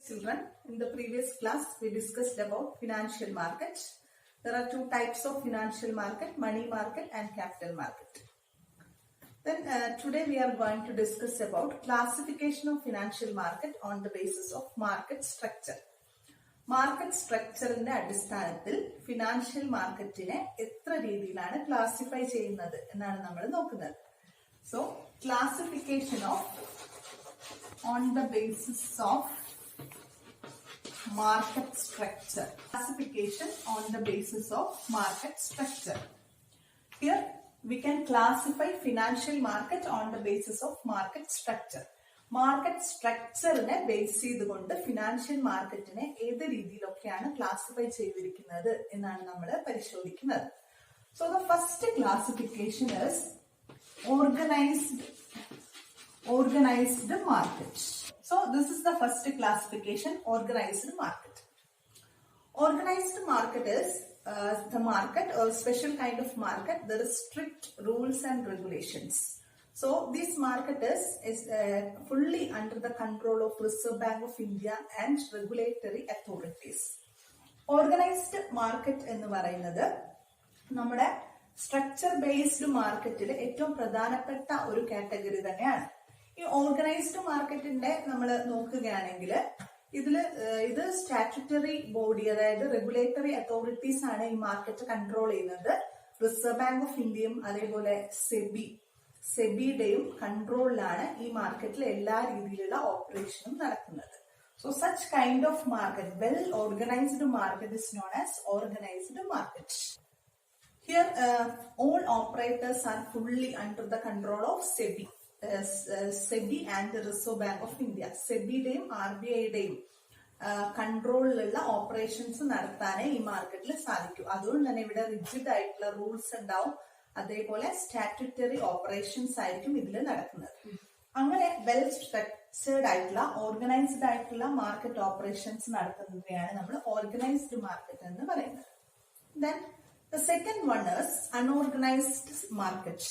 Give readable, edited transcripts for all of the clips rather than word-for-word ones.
Children, in the previous class we discussed about financial market. There are two types of financial market, money market and capital market. Then today we are going to discuss about classification of financial market on the basis of market structure. Market സ്ട്രക്ചറിന്റെ അടിസ്ഥാനത്തിൽ financial മാർക്കറ്റിനെ എത്ര രീതിയിലാണ് classify ചെയ്യുന്നത് എന്നാണ് നമ്മൾ നോക്കുന്നത്. So classification of on the basis of market structure. Classification on the basis of market structure. Here we can classify financial market on the basis of market structure. Market സ്ട്രക്ചറിനെ base ചെയ്തുകൊണ്ട് financial മാർക്കറ്റിനെ ഏത് രീതിയിലൊക്കെയാണ് classify ചെയ്തിരിക്കുന്നത് എന്നാണ് നമ്മൾ പരിശോധിക്കുന്നത്. So the first classification is organized market. So this is the first classification, organized market. Organized market is the market or special kind of market. There is strict rules and regulations. So this market is fully under the control of Reserve Bank of India and regulatory authorities. Organized market എന്ന് പറയുന്നത് നമ്മുടെ structure based മാർക്കറ്റിൽ ഏറ്റവും പ്രധാനപ്പെട്ട ഒരു category തന്നെയാണ്. ഈ organised മാർക്കറ്റിന്റെ നമ്മൾ നോക്കുകയാണെങ്കിൽ ഇത് സ്റ്റാറ്റ്യൂട്ടറി ബോഡി, അതായത് റെഗുലേറ്ററി അതോറിറ്റീസ് ആണ് ഈ മാർക്കറ്റ് കൺട്രോൾ ചെയ്യുന്നത്. റിസർവ് ബാങ്ക് ഓഫ് ഇന്ത്യയും അതേപോലെ സെബിയുടെയും കൺട്രോളിലാണ് ഈ മാർക്കറ്റിൽ എല്ലാ രീതിയിലുള്ള ഓപ്പറേഷനും നടക്കുന്നത്. So such kind of market, well organized market is known as organized market. Here all operators are fully under the control of SEBI and the Reserve Bank of India. സെബിയുടെയും RBIയുടെയും കൺട്രോളിലുള്ള ഓപ്പറേഷൻസ് നടത്താനേ ഈ മാർക്കറ്റിൽ സാധിക്കൂ. അതുകൊണ്ട് തന്നെ ഇവിടെ റിജിഡ് ആയിട്ടുള്ള റൂൾസ് ഉണ്ടാവും, അതേപോലെ സ്റ്റാറ്റ്യൂട്ടറി ഓപ്പറേഷൻസ് ആയിരിക്കും ഇതിൽ നടക്കുന്നത്. അങ്ങനെ വെൽ സ്ട്രക്ചേർഡ് ആയിട്ടുള്ള ഓർഗനൈസ്ഡ് ആയിട്ടുള്ള മാർക്കറ്റ് ഓപ്പറേഷൻസ് നടത്തുന്നതിനെയാണ് നമ്മൾ ഓർഗനൈസ്ഡ് മാർക്കറ്റ് എന്ന് പറയുന്നത്. Then the second one is unorganized market.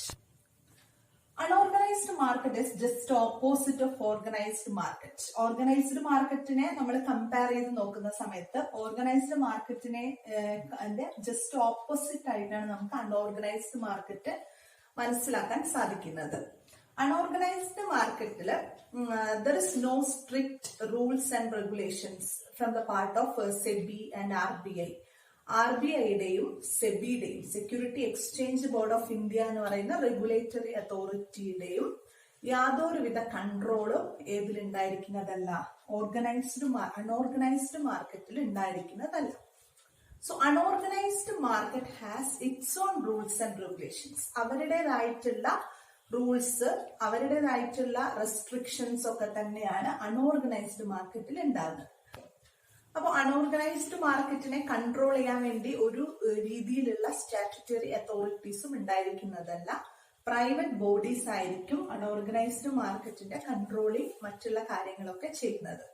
Unorganized market is just opposite of organized market. Organized മാർക്കറ്റിനെ നമ്മൾ കമ്പയർ ചെയ്ത് നോക്കുന്ന സമയത്ത് ഓർഗനൈസ്ഡ് മാർക്കറ്റിനെ ജസ്റ്റ് ഓപ്പോസിറ്റ് ആയിട്ടാണ് നമുക്ക് അൺഓർഗനൈസ്ഡ് മാർക്കറ്റ് മനസ്സിലാക്കാൻ സാധിക്കുന്നത്. അൺഓർഗനൈസ്ഡ് മാർക്കറ്റിൽ there is no strict rules and regulations from the part of SEBI and RBI. RBIയുടെയും സെബിയുടെയും security exchange board of India എന്ന് പറയുന്ന റെഗുലേറ്ററി അതോറിറ്റിയുടെയും യാതൊരുവിധ കൺട്രോളും ഏതിലുണ്ടായിരിക്കുന്നതല്ല, അൺഓർഗനൈസ്ഡ് മാർക്കറ്റിൽ ഉണ്ടായിരിക്കുന്നതല്ല. So unorganised market has its own rules and regulations. അവരുടേതായിട്ടുള്ള റൂൾസ്, അവരുടേതായിട്ടുള്ള റെസ്ട്രിക്ഷൻസ് ഒക്കെ തന്നെയാണ് അൺഓർഗനൈസ്ഡ് മാർക്കറ്റിൽ ഉണ്ടാകുന്നത്. അപ്പോൾ അൺഓർഗനൈസ്ഡ് മാർക്കറ്റിനെ കൺട്രോൾ ചെയ്യാൻ വേണ്ടി ഒരു രീതിയിലുള്ള സ്റ്റാറ്റ്യൂട്ടറി അതോറിറ്റീസും ഉണ്ടായിരിക്കുന്നതല്ല. പ്രൈവറ്റ് ബോഡീസ് ആയിരിക്കും അൺഓർഗനൈസ്ഡ് മാർക്കറ്റിന്റെ കൺട്രോളിങ് മറ്റുള്ള കാര്യങ്ങളൊക്കെ ചെയ്യുന്നത്.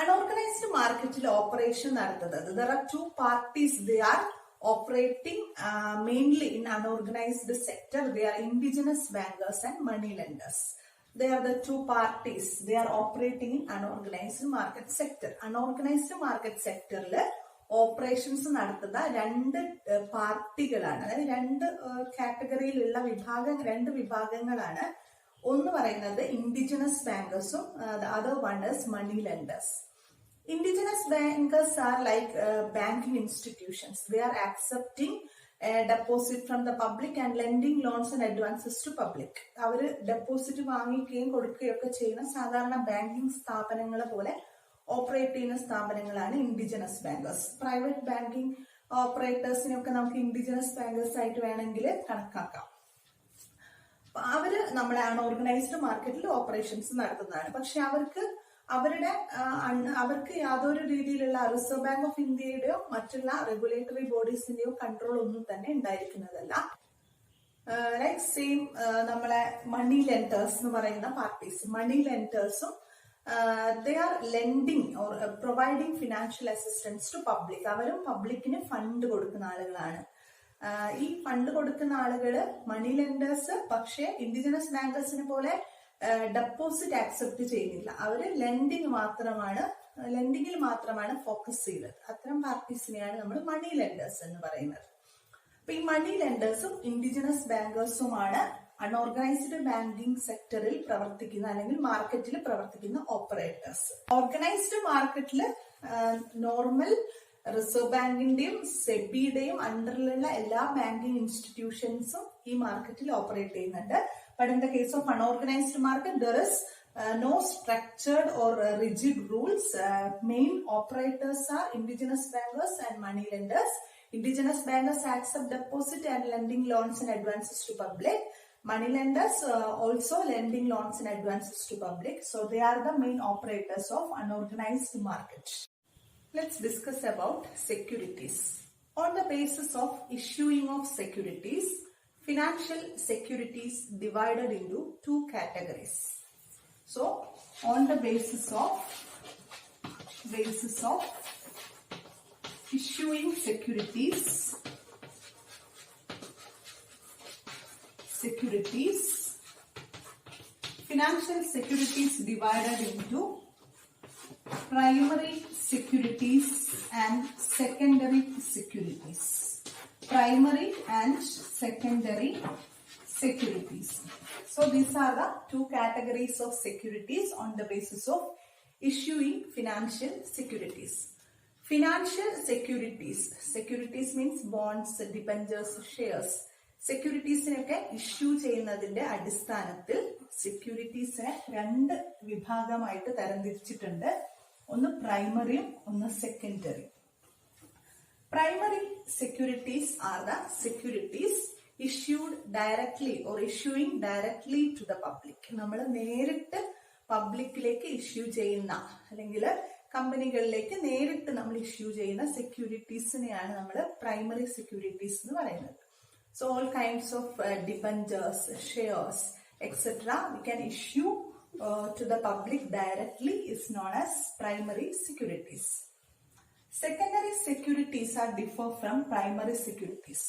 അൺഓർഗനൈസ്ഡ് മാർക്കറ്റിൽ ഓപ്പറേഷൻ നടത്തുന്നത് there are two parties, they are operating mainly in unorganized sector. They are indigenous bankers and money lenders. They are the two parties. They are operating in unorganized market sector. Unorganized market sectorൽ operations നടത്തുന്ന രണ്ട് പാർട്ടികളാണ്, അതായത് രണ്ട് കാറ്റഗറിയിലുള്ള രണ്ട് വിഭാഗങ്ങളാണ്. ഒന്ന് പറയുന്നത് indigenous ബാങ്കേഴ്സും other one is moneylenders. Indigenous bankers are like banking institutions. They are accepting deposit from the public and lending loans and advances to public. അവര് ഡെപ്പോസിറ്റ് വാങ്ങിക്കുകയും കൊടുക്കുകയും ഒക്കെ ചെയ്യുന്ന സാധാരണ ബാങ്കിങ് സ്ഥാപനങ്ങളെ പോലെ ഓപ്പറേറ്റ് ചെയ്യുന്ന സ്ഥാപനങ്ങളാണ് ഇൻഡിജിനസ് ബാങ്കേഴ്സ്. പ്രൈവറ്റ് ബാങ്കിങ് ഓപ്പറേറ്റേഴ്സിനൊക്കെ നമുക്ക് ഇൻഡിജിനസ് ബാങ്കേഴ്സ് ആയിട്ട് വേണമെങ്കിൽ കണക്കാക്കാം. അവര് നമ്മളെ അൺഓർഗനൈസ്ഡ് മാർക്കറ്റിൽ ഓപ്പറേഷൻസ് നടത്തുന്നതാണ്. പക്ഷെ അവർക്ക് യാതൊരു രീതിയിലുള്ള റിസർവ് ബാങ്ക് ഓഫ് ഇന്ത്യയുടെയോ മറ്റുള്ള റെഗുലേറ്ററി ബോഡീസിന്റെയോ കൺട്രോൾ ഒന്നും തന്നെ ഉണ്ടായിരിക്കുന്നതല്ല. ലൈക്ക് സെയിം നമ്മളെ മണി ലെൻഡേഴ്സ് എന്ന് പറയുന്ന പാർട്ടീസ്, മണി ലെൻഡേഴ്സും they are lending or providing financial assistance to public. അവരും പബ്ലിക്കിന് ഫണ്ട് കൊടുക്കുന്ന ആളുകളാണ്. ഈ ഫണ്ട് കൊടുക്കുന്ന ആളുകള് മണി ലെൻഡേഴ്സ്, പക്ഷേ ഇൻഡിജിനസ് ബാങ്കേഴ്സിനെ പോലെ ഡെപ്പോസിറ്റ് ആക്സെപ്റ്റ് ചെയ്യുന്നില്ല. അവര് ലെൻഡിങ്ങിൽ മാത്രമാണ് ഫോക്കസ് ചെയ്തത്. അത്തരം പാർട്ടീസിനെയാണ് നമ്മൾ മണി ലെൻഡേഴ്സ് എന്ന് പറയുന്നത്. അപ്പൊ ഈ മണി ലെൻഡേഴ്സും ഇൻഡിജിനസ് ബാങ്കേഴ്സുമാണ് അൺഓർഗനൈസ്ഡ് ബാങ്കിങ് സെക്ടറിൽ പ്രവർത്തിക്കുന്ന അല്ലെങ്കിൽ മാർക്കറ്റിൽ പ്രവർത്തിക്കുന്ന ഓപ്പറേറ്റേഴ്സ്. ഓർഗനൈസ്ഡ് മാർക്കറ്റിൽ നോർമൽ റിസർവ് ബാങ്കിന്റെയും സെബിയുടെയും അണ്ടറിലുള്ള എല്ലാ ബാങ്കിങ് ഇൻസ്റ്റിറ്റ്യൂഷൻസും ഈ മാർക്കറ്റിൽ ഓപ്പറേറ്റ് ചെയ്യുന്നുണ്ട്. But in the case of unorganised market there is no structured or rigid rules. Main operators are indigenous bankers and money lenders. Indigenous bankers accept deposit and lending loans and advances to public. Money lenders also lending loans and advances to public. So they are the main operators of unorganized market. Let's discuss about securities. On the basis of issuing of securities, financial securities divided into two categories. So, on the basis of issuing securities, financial securities divided into primary securities and secondary securities. Primary and secondary securities. So these are the two categories of securities on the basis of issuing financial securities. Financial securities means bonds, debentures, shares. സെക്യൂരിറ്റീസിനൊക്കെ issue ചെയ്യുന്നതിന്റെ അടിസ്ഥാനത്തിൽ സെക്യൂരിറ്റീസിനെ രണ്ട് വിഭാഗമായിട്ട് തരംതിരിച്ചിട്ടുണ്ട്. ഒന്ന് പ്രൈമറിയും ഒന്ന് സെക്കൻഡറിയും. Primary securities are the securities issued directly or issuing directly to the public. നമ്മൾ നേരിട്ട് പബ്ലിക്കിലേക്ക് issue ചെയ്യുന്ന അല്ലെങ്കിൽ കമ്പനികളിലേക്ക് നേരിട്ട് നമ്മൾ ഇഷ്യൂ ചെയ്യുന്ന സെക്യൂരിറ്റീസിനെയാണ് നമ്മൾ പ്രൈമറി സെക്യൂരിറ്റീസ് എന്ന് പറയുന്നത്. So all kinds of debentures, shares, etc. we can issue to the public directly is known as primary securities. Secondary securities are differ from primary securities.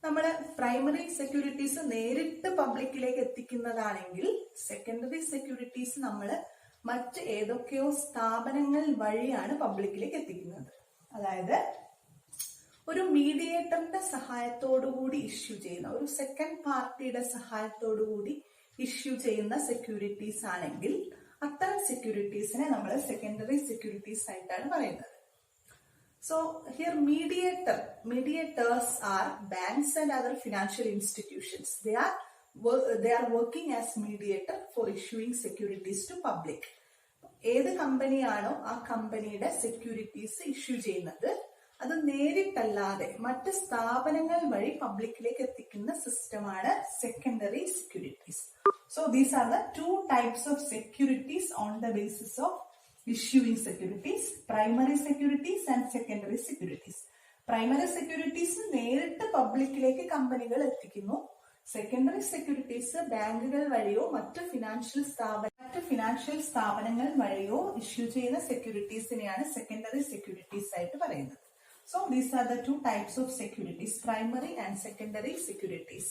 നമ്മൾ പ്രൈമറി സെക്യൂരിറ്റീസ് നേരിട്ട് പബ്ലിക്കിലേക്ക് എത്തിക്കുന്നതാണെങ്കിൽ secondary securities നമ്മൾ മറ്റ് ഏതൊക്കെയോ സ്ഥാപനങ്ങൾ വഴിയാണ് പബ്ലിക്കിലേക്ക് എത്തിക്കുന്നത്. അതായത് ഒരു മീഡിയേറ്ററിന്റെ സഹായത്തോടുകൂടി ഇഷ്യൂ ചെയ്യുന്ന ഒരു സെക്കൻഡ് പാർട്ടിയുടെ സഹായത്തോടുകൂടി ഇഷ്യൂ ചെയ്യുന്ന സെക്യൂരിറ്റീസ് ആണെങ്കിൽ അത്തരം സെക്യൂരിറ്റീസിനെ നമ്മൾ സെക്കൻഡറി സെക്യൂരിറ്റീസ് ആയിട്ടാണ് പറയുന്നത്. So here mediators are banks and other financial institutions. They are working as mediator for issuing securities to public. ഏത് കമ്പനിയാണോ ആ കമ്പനിയുടെ സെക്യൂരിറ്റീസ് ഇഷ്യൂ ചെയ്യുന്നത് അത് നേരിട്ടല്ലാതെ മറ്റ് സ്ഥാപനങ്ങൾ വഴി പബ്ലിക്കിലേക്ക് എത്തിക്കുന്ന സിസ്റ്റമാണ് secondary securities. So these are the two types of securities on the basis of issuing securities, primary securities and secondary securities. Primary securities നേരിട്ട് പബ്ലിക്കിലേക്ക് കമ്പനികൾ എത്തിക്കുന്നു. സെക്കൻഡറി സെക്യൂരിറ്റീസ് ബാങ്കുകൾ വഴിയോ മറ്റ് ഫിനാൻഷ്യൽ സ്ഥാപനങ്ങൾ വഴിയോ ഇഷ്യൂ ചെയ്യുന്ന സെക്യൂരിറ്റീസിനെയാണ് സെക്കൻഡറി സെക്യൂരിറ്റീസ് ആയിട്ട് പറയുന്നത്. So these are the two types of securities, primary and secondary securities.